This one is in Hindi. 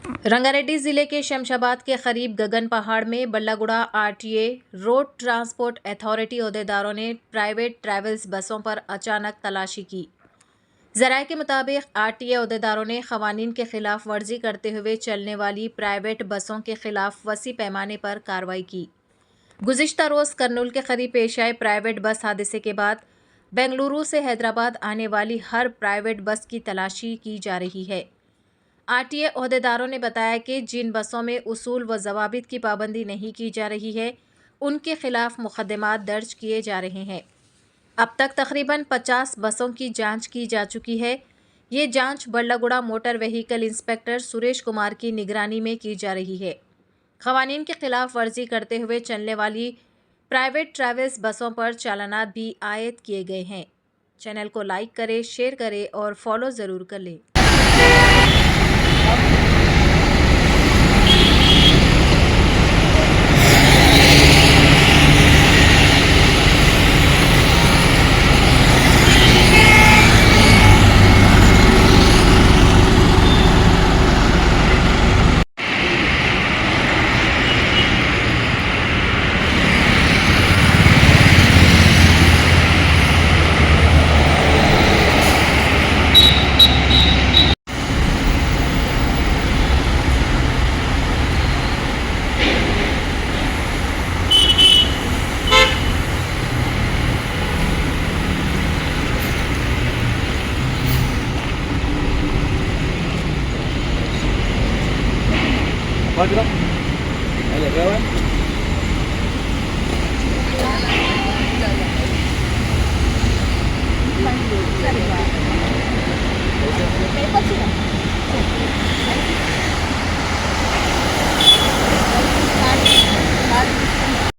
रंगारेड्डी जिले के शमशाबाद के करीब गगन पहाड़ में Ballaguda RTA road transport authority ओहदेदारों ने प्राइवेट ट्रैवल्स बसों पर अचानक तलाशी की। ज़राए के मुताबिक आरटीए ओहदेदारों ने क़वानीन के खिलाफ वर्जी करते हुए चलने वाली प्राइवेट बसों के खिलाफ वसी पैमाने पर कार्रवाई की। गुज़िश्ता रोज़ कर्नूल के करीब पेश आए प्राइवेट बस हादसे के बाद बेंगलुरु से हैदराबाद आने वाली हर प्राइवेट बस की तलाशी की जा रही है। आरटीए ओहदेदारों ने बताया कि जिन बसों में उसूल व ज़वाबित की पाबंदी नहीं की जा रही है, उनके खिलाफ मुकदमात दर्ज किए जा रहे हैं। अब तक तकरीबन 50 बसों की जांच की जा चुकी है। ये जांच Ballaguda motor vehicle inspector Suresh Kumar की निगरानी में की जा रही है। क़वानीन के खिलाफ वर्जी करते हुए चलने वाली प्राइवेट ट्रैवल्स बसों पर चालानात भी आयद किए गए हैं। चैनल को लाइक करें, शेयर करें और फॉलो ज़रूर कर लें। Thôi cái đó. Đây là rau á. Mấy con chị ạ?